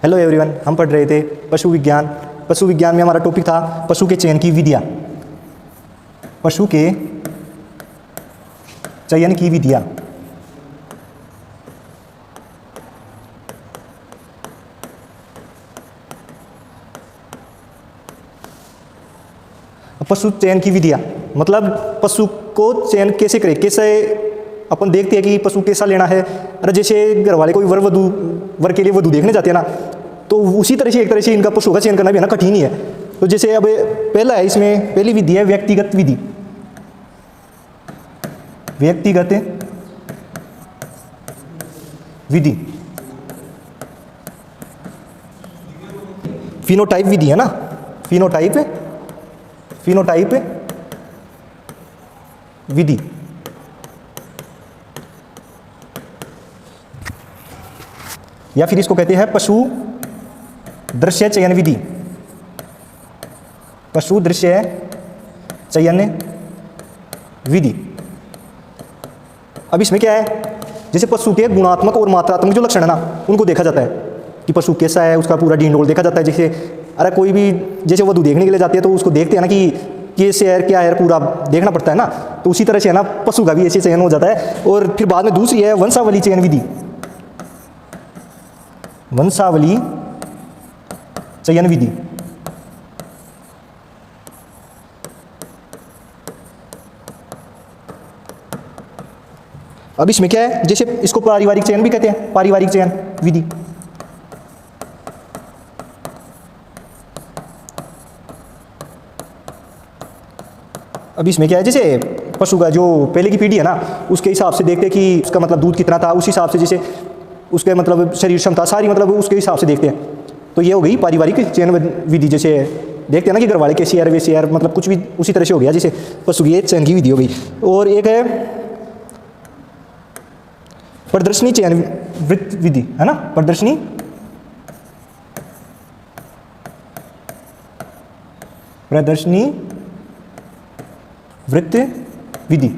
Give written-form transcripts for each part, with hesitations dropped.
Hello everyone, हम पढ़ रहे थे पशु विज्ञान। पशु विज्ञान में हमारा टॉपिक था पशु के चयन की विधियाँ। पशु के चयन की विधियाँ। पशु चयन की विधियाँ मतलब पशु को चयन कैसे करें, कैसे अपन देखते हैं कि पशु कैसा लेना है। अरे जैसे घर वाले कोई वर के लिए वधू देखने जाते हैं ना, तो उसी तरह से एक तरह से इनका पशु का चयन करना भी है ना कठिन ही है। तो जैसे अब पहला है, इसमें पहली विधि है व्यक्तिगत विधि। व्यक्तिगत विधि फिनोटाइप विधि है ना, फिनोटाइप विधि। या फिर इसको कहते हैं पशु दृश्य चयन विधि। पशु दृश्य चयन विधि। अब इसमें क्या है, जैसे पशु के गुणात्मक और मात्रात्मक जो लक्षण है ना, उनको देखा जाता है कि पशु कैसा है, उसका पूरा डीन डोल देखा जाता है। जैसे अरे कोई भी जैसे वधू देखने के लिए जाती है तो उसको देखते हैं ना कि कैसे है क्या है, पूरा देखना पड़ता है ना। तो उसी तरह से है ना पशु का भी ऐसे चयन हो जाता है। और फिर बाद में दूसरी है वंशावली चयन विधि। वंशावली चयन विधि। अब इसमें क्या है, जैसे इसको पारिवारिक चयन भी कहते हैं, पारिवारिक चयन विधि। अब इसमें क्या है, जैसे पशु का जो पहले की पीढ़ी है ना, उसके हिसाब से देखते हैं कि उसका मतलब दूध कितना था, उस हिसाब से जैसे उसके मतलब शरीर क्षमता सारी मतलब उसके हिसाब से देखते हैं। तो ये हो गई पारिवारिक चयन विधि। जैसे देखते हैं ना कि घर वाले कैसे यार वैसे यार, मतलब कुछ भी उसी तरह से हो गया, जैसे पशु की चयन की विधि हो गई। और एक है प्रदर्शनी चयन वृत्त विधि है ना, प्रदर्शनी वृत्त विधि।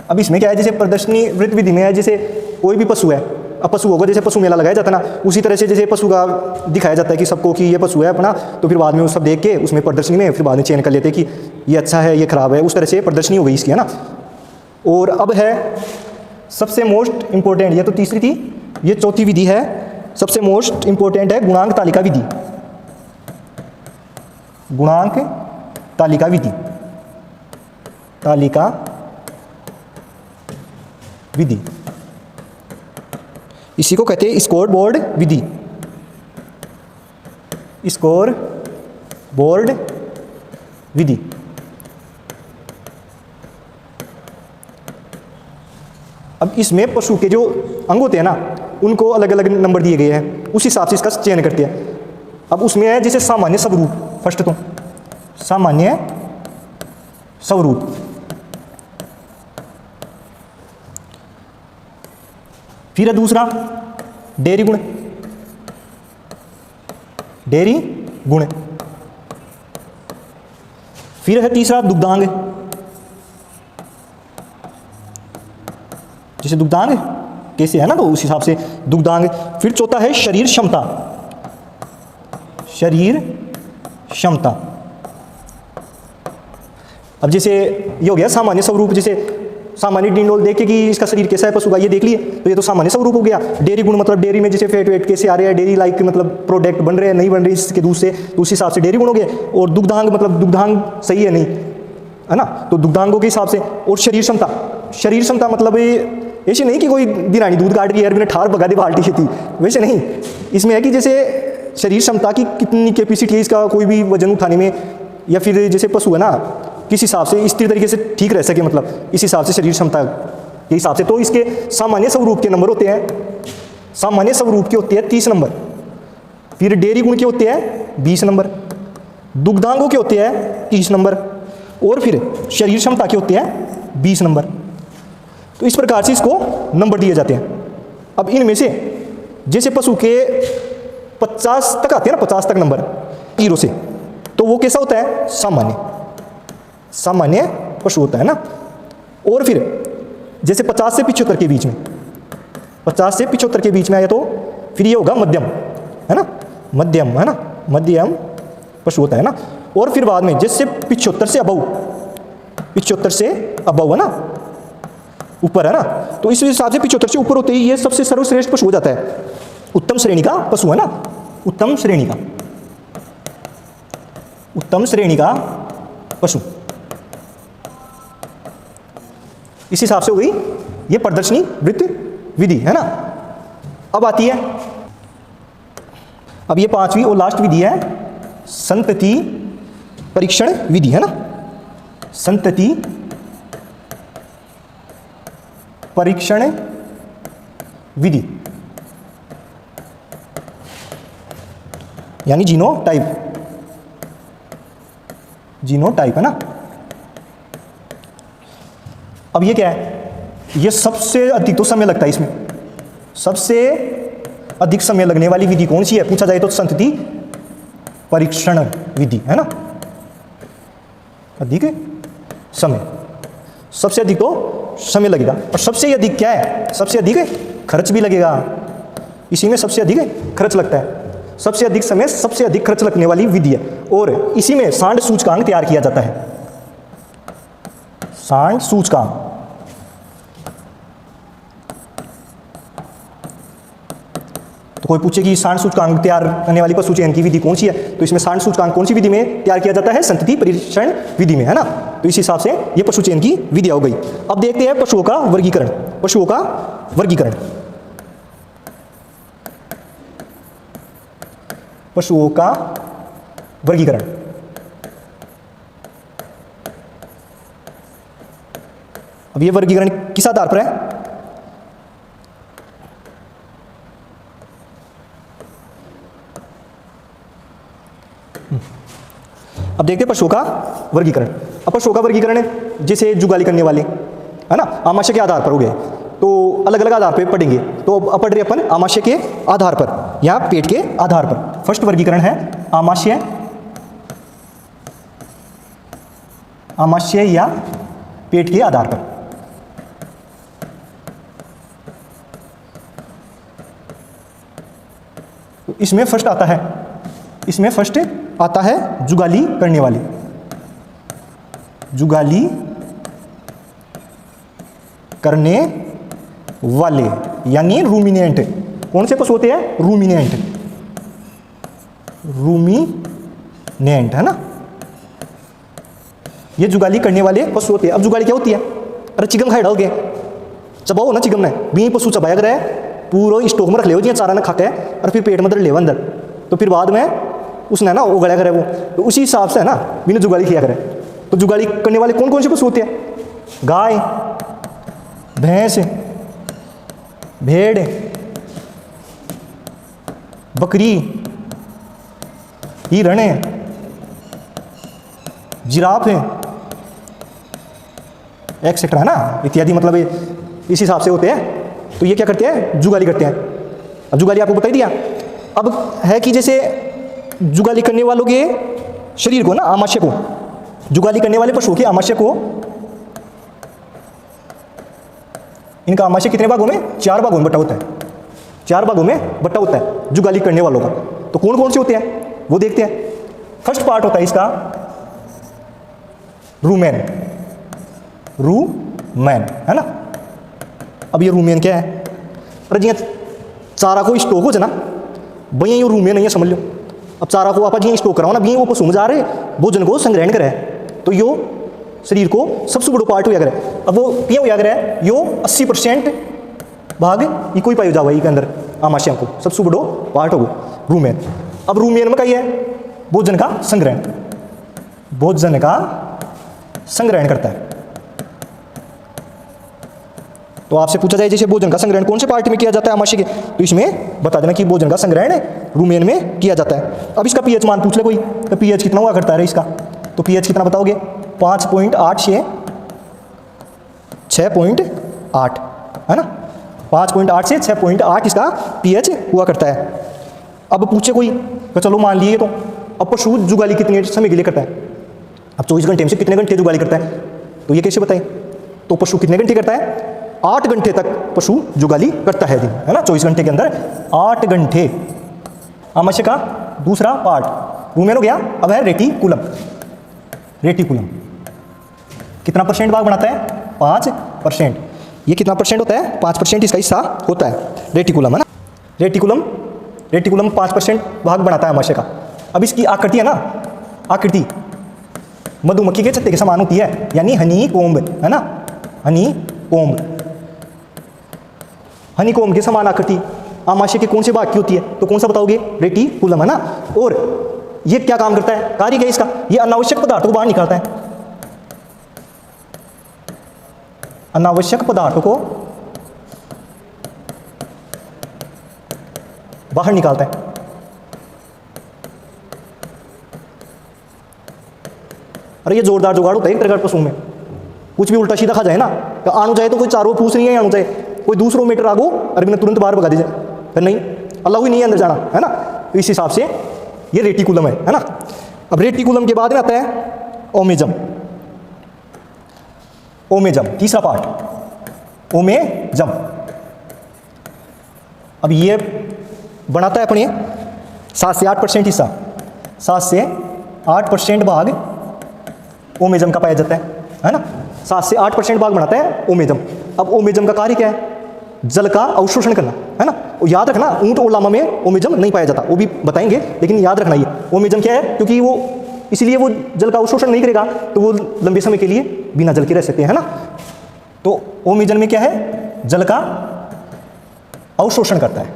अब इसमें क्या है, जैसे प्रदर्शनी वृत्त विधि में है, जैसे कोई भी पशु है, अब पशु होगा जैसे पशु मेला लगाया जाता है ना, उसी तरह से जैसे पशु का दिखाया जाता है कि सबको कि ये पशु है अपना। तो फिर बाद में वो सब देख के उसमें प्रदर्शनी में फिर बाद में चयन कर लेते हैं कि ये अच्छा है ये खराब है, उस तरह से प्रदर्शनी हो गई इसकी है ना। और अब है सबसे मोस्ट इंपॉर्टेंट, ये तो तीसरी थी, ये चौथी विधि है, सबसे मोस्ट इंपॉर्टेंट है गुणांक तालिका विधि। गुणांक तालिका विधि। तालिका विधि इसी को कहते हैं स्कोर बोर्ड विधि। स्कोर बोर्ड विधि। अब इसमें पशु के जो अंग होते हैं ना, उनको अलग अलग नंबर दिए गए हैं, उस हिसाब से इसका चयन करते हैं। अब उसमें है जैसे सामान्य स्वरूप, फर्स्ट तो सामान्य स्वरूप। फिर है दूसरा डेयरी गुण। डेयरी गुण। फिर है तीसरा दुग्धांग। जैसे दुग्धांग कैसे है ना, तो उस हिसाब से दुग्धांग। फिर चौथा है शरीर क्षमता। शरीर क्षमता। अब जैसे ये हो गया सामान्य स्वरूप, जैसे सामान्य डीनडोल देख के कि इसका शरीर कैसा है पशु का, ये देख लिए तो ये तो सामान्य स्वरूप हो गया। डेयरी गुण मतलब डेयरी में जैसे फैट वेट कैसे आ रहे हैं, डेयरी लाइक मतलब प्रोडक्ट बन रहे हैं नहीं बन रहे इसके दूध से, तो उस हिसाब से डेयरी गुण हो गए। और दुग्धांग मतलब दुग्धांग सही है नहीं है ना, तो दुग्धांगों के हिसाब से। और शरीर क्षमता। शरीर क्षमता मतलब ऐसे नहीं कि कोई दिरानी दूध काट रही है मैंने ठार भगा दी बाल्टी थी, वैसे नहीं। इसमें है कि जैसे शरीर क्षमता की कितनी कैपेसिटी है इसका, कोई भी वजन उठाने में, या फिर जैसे पशु है ना किस हिसाब से स्थिर तरीके से ठीक रह सके, मतलब इस हिसाब से शरीर क्षमता के हिसाब से। तो इसके सामान्य स्वरूप के नंबर होते हैं, सामान्य स्वरूप के होते हैं 30 नंबर। फिर डेयरी गुण के होते हैं 20 नंबर। दुग्धांगों के होते हैं 30 नंबर। और फिर शरीर क्षमता के होते हैं 20 नंबर। तो इस प्रकार से इसको नंबर दिए जाते हैं। अब इनमें से जैसे पशु के 50 तक आते हैं ना, 50 तक नंबर 0 से, तो वो कैसा होता है, सामान्य। सामान्य पशु होता है ना। और फिर जैसे 50 से 75 के बीच में, 50 से 75 के बीच में आया तो फिर ये होगा मध्यम, है ना, मध्यम, है ना, मध्यम पशु होता है ना। और फिर बाद में जैसे 75 से अबव, 75 से अबव है ना, ऊपर है ना, तो इस हिसाब से 75 से ऊपर होते ही ये सबसे सर्वश्रेष्ठ पशु हो जाता है, उत्तम श्रेणी का पशु, है ना, उत्तम श्रेणी का, उत्तम श्रेणी का पशु। इस हिसाब से हो गई ये प्रदर्शनी वृत्त विधि, है ना। अब आती है, अब ये 5वीं और लास्ट विधि है संतति परीक्षण विधि, है ना, संतति परीक्षण विधि, यानी जीनोटाइप, जीनोटाइप, है ना। अब ये क्या है, ये सबसे अधिक तो समय लगता है इसमें, सबसे अधिक समय लगने वाली विधि कौन सी है पूछा जाए तो संतति परीक्षण विधि, है ना। अधिक समय, सबसे अधिक तो समय लगेगा, और सबसे अधिक क्या है, सबसे अधिक खर्च भी लगेगा, इसी में सबसे अधिक खर्च लगता है, सबसे अधिक समय, सबसे अधिक खर्च लगने वाली विधि है। और इसी में सांड सूचकांक तैयार किया जाता है, सांड सूचकांक। तो कोई पूछे कि सांड सूचकांक तैयार करने वाली पशु चयन की विधि कौन सी है, तो इसमें सांड सूचकांक कौन सी विधि में तैयार किया जाता है, संतति परीक्षण विधि में, है ना। तो इस हिसाब से ये पशु चयन की विधि हो गई। अब देखते हैं पशुओं का वर्गीकरण, पशुओं का वर्गीकरण, पशुओं का वर्गीकरण। अब ये वर्गीकरण किस आधार पर है, अब देखते हैं पशुओं का वर्गीकरण। अब पशुओं का वर्गीकरण जैसे जुगाली करने वाले, है ना, आमाशय के आधार पर हो गए, तो अलग अलग आधार पे पढ़ेंगे। तो अब पढ़ रहे अपन आमाशय के आधार पर या पेट के आधार पर। फर्स्ट वर्गीकरण है आमाशय, आमाशय या पेट के आधार पर। तो इसमें फर्स्ट आता है, इसमें फर्स्ट आता है जुगाली करने वाले, जुगाली करने वाले यानी रूमिनेंट। कौन से पशु होते हैं, रूमिनेंट, रूमिनेंट, है ना, ये जुगाली करने वाले पशु होते हैं। अब जुगाली क्या होती है, अरे चिकन खाए डाल के चबाओ ना, चिकन में भी पशु चबाया करे पूरा स्टोक में रख ले, चारा ना खाते हैं और फिर पेट में ले अंदर, तो फिर बाद में उसने ना वो गड़ा करे वो, तो उसी हिसाब से है ना बिना जुगाली किया करे। तो जुगाली करने वाले कौन कौन से पशु होते हैं, गाय, भैंस, भेड़, बकरी, हिरण है, जिराफ है, एक्सेट्रा, है ना, इत्यादि, मतलब इस हिसाब से होते हैं। तो ये क्या करते हैं, जुगाली करते हैं। अब जुगाली आपको बता ही दिया। अब है कि जैसे जुगाली करने वालों के शरीर को ना, आमाशय को, जुगाली करने वाले पशुओं के आमाशय को, इनका आमाशय कितने भागों में, 4 भागों में बटा होता है, 4 भागों में बटा होता है जुगाली करने वालों का। तो कौन कौन से होते हैं वो देखते हैं। फर्स्ट पार्ट होता है इसका रूमेन, रूमेन, है ना। अब ये रूमेन क्या है, अरे जी चारा को स्टोक हो जाना भैया, ये रूमेन नहीं समझ लो। अब चारा को आप जी स्टोक कराओ ना, भी वो पशु में जा रहे भोजन को संग्रहण करे, तो यो शरीर को सबसे बड़ो पार्ट हो करे। अब वो पिया हो करे, यो 80% भाग ये कोई पाई जावा के अंदर आमाशय को सबसे बड़ो पार्ट हो रूमेन। अब रूमेन में क्या है, भोजन का संग्रहण, भोजन का संग्रहण करता है। तो आपसे पूछा जाए जैसे भोजन का संग्रहण कौन से पार्ट में किया जाता है आमाशय के, तो इसमें बता देना कि भोजन का संग्रहण रूमेन में किया जाता है। अब इसका पीएच मान पूछ ले कोई, तो पीएच कितना हुआ करता है इसका, तो पीएच कितना बताओगे, 5.8 से 6.8, है ना, 5.8 से 6.8 इसका पीएच हुआ करता है। अब पूछे कोई, तो चलो मान लिए, तो अब पशु जुगाली कितने समय के लिए करता है, अब 24 घंटे में से कितने घंटे जुगाली करता है, तो ये कैसे बताएं। तो पशु कितने घंटे करता है, 8 घंटे तक पशु जुगाली करता है दिन, है ना, 24 घंटे के अंदर 8 घंटे। आमाशय का दूसरा पार्ट रूमेन हो गया। अब है रेटिकुलम। रेटिकुलम कितना परसेंट भाग बनाता है? 5%। ये कितना परसेंट होता है? 5% इसका हिस्सा होता है रेटिकुलम, है ना। रेटिकुलम 5% भाग बनाता है आमाशय का। अब इसकी आकृति है ना, आकृति मधुमक्खी के छत्ते के समान होती है, यानी हनी कोम्ब, है ना, हनी कोम्ब। हनी कोम्ब के समान आकृति आमाशय के कौन से भाग की होती है? तो कौन सा बताओगे? रेटिकुलम, है ना। और ये क्या काम करता है? कार्य क्या है इसका? ये अनावश्यक पदार्थों को बाहर निकालता है। अनावश्यक पदार्थों को बाहर निकालता है। अरे ये जोरदार जुगाड़ होता है एक तरह का पशुओं में। कुछ भी उल्टा सीधा खा जाए ना, तो आणु जाए तो कोई चारों पूछ नहीं है, आणु जाए कोई दूसरों मीटर आगो अरे बिना तुरंत बाहर भगा दी जाए, फिर नहीं, अल्लाह ही नहीं है अंदर जाना, है ना। तो इस हिसाब से ये रेटिकुलम है ना। अब रेटिकुलम के बाद में आता है ओमेजम। ओमेजम तीसरा पार्ट, ओमेजम। अब ये बनाता है अपने 7 से 8% हिस्सा, 7 से 8% भाग ओमेजम का पाया जाता है ना। 7 से 8% भाग बनाता है ओमेजम। अब ओमेजम का कार्य क्या है? जल का अवशोषण करना, है ना। और याद रखना ऊंट और लामा में ओमेजम नहीं पाया जाता, वो भी बताएंगे, लेकिन याद रखना ये ओमेजम क्या है, क्योंकि वो इसलिए वो जल का अवशोषण नहीं करेगा तो वो लंबे समय के लिए बिना जल के रह सकते हैं, है ना। तो ओमेजन में क्या है? जल का अवशोषण करता है।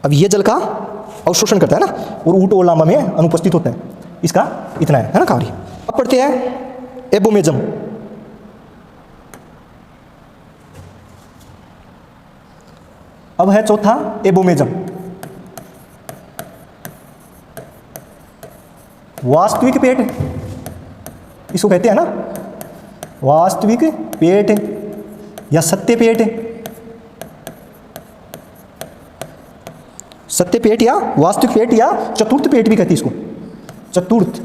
अब ये जल का अवशोषण करता है ना, और ऊंट और लामा में अनुपस्थित होता है। इसका इतना है ना कार्य। अब पढ़ते हैं एबोमेजम। अब है चौथा एबोमेजम। वास्तविक पेट इसको कहते हैं ना, वास्तविक पेट या सत्य पेट। सत्य पेट या वास्तविक पेट या चतुर्थ पेट भी कहते हैं इसको, चतुर्थ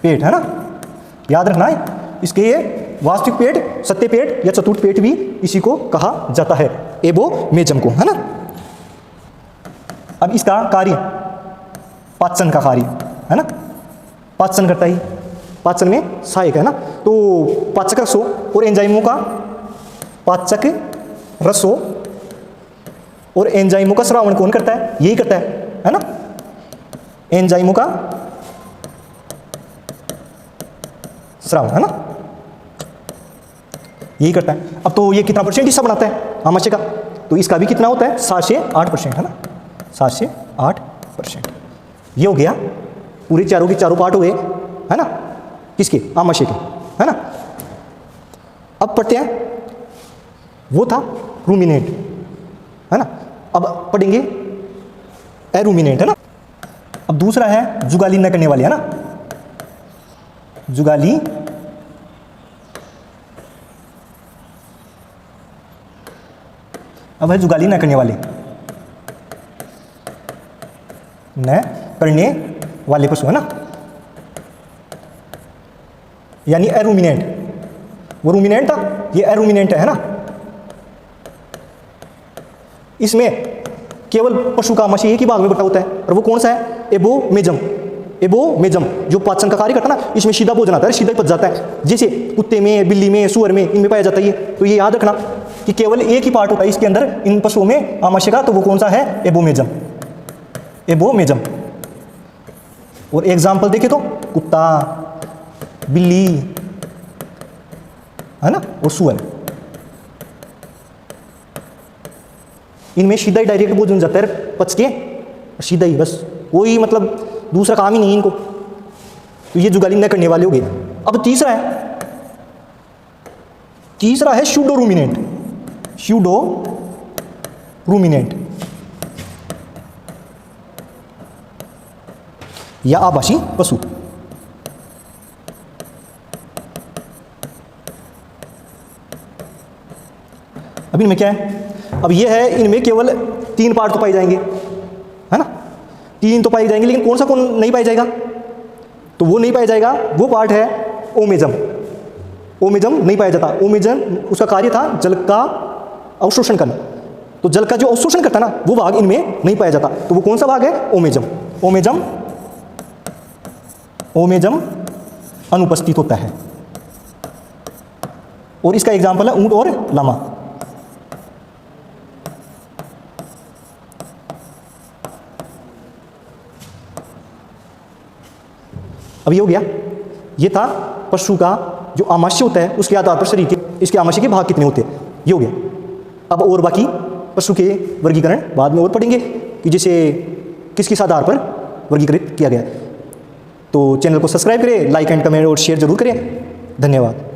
पेट, है ना। याद रखना है इसके, ये वास्तविक पेट, सत्य पेट या चतुर्थ पेट भी इसी को कहा जाता है, एबोमेजम को, है ना। अब इसका कार्य पाचन का कार्य, है ना। पाचन करता ही, पाचन में सहायक, है ना। तो पाचक रसों और एंजाइमों का, पाचक रसों और एंजाइमों का श्रावण कौन करता है? यही करता है ना। एंजाइमों का श्रावण, है ना, यही करता है। अब तो ये कितना परसेंट हिस्सा बनाता है आमाशय का? तो इसका भी कितना होता है? 7 से 8%, है ना, 7 से 8%। ये हो गया पूरे चारों के चारों पार्ट हुए, है ना, किसके? आमाशय के, है ना। अब पढ़ते हैं, वो था रूमिनेंट, है ना। अब पढ़ेंगे एरूमिनेंट, है ना। अब दूसरा है जुगाली न करने वाले, है ना, जुगाली अब है जुगाली न करने वाले, न करने वाले पशु, है ना, यानी एरूमिनेंट। वो रूमिनेंट था, ये एरूमिनेंट है ना। इसमें केवल पशु का आमाशय एक ही भाग में बटा होता है, और वो कौन सा है? एबोमेजम। एबोमेजम जो पाचन का कार्य करता है ना, इसमें सीधा भोजन आता है, सीधा ही पच जाता है, जैसे कुत्ते में, बिल्ली में, सुअर में, इनमें पाया जाता है। तो ये याद रखना कि केवल एक ही पार्ट होता है इसके अंदर, इन पशुओं में आमाशय का, तो वो कौन सा है? एबोमेजम, एबोमेजम। और एग्जाम्पल देखे तो कुत्ता, बिल्ली, है ना, और सुअर, इनमें सीधा ही डायरेक्ट भोजन जाता है पच के, सीधा ही, बस कोई मतलब दूसरा काम ही नहीं इनको। तो ये जुगाली न करने वाले हो गए। अब तीसरा है स्यूडो रूमिनेंट। स्यूडो रूमिनेंट या आभासी पशु। अब इनमें क्या है? अब ये है, इनमें केवल 3 पार्ट तो पाए जाएंगे, है ना, 3 तो पाए जाएंगे, लेकिन कौन नहीं पाया जाएगा? तो वो नहीं पाया जाएगा, वो पार्ट है ओमेजम, ओमेजम नहीं पाया जाता। ओमेजम उसका कार्य था जल का अवशोषण करना, तो जल का जो अवशोषण करता ना वो भाग इनमें नहीं पाया जाता, तो वो कौन सा भाग है? ओमेजम। ओमेजम, ओमेजम अनुपस्थित होता है, और इसका एग्जाम्पल है ऊंट और लामा। अब ये हो गया, ये था पशु का जो आमाशय होता है उसके आधार पर शरीर के इसके आमाशय के भाग कितने होते हैं, ये हो गया। अब और बाकी पशु के वर्गीकरण बाद में और पढ़ेंगे कि जैसे किस किस आधार पर वर्गीकृत किया गया है। तो चैनल को सब्सक्राइब करें, लाइक एंड कमेंट और शेयर जरूर करें। धन्यवाद।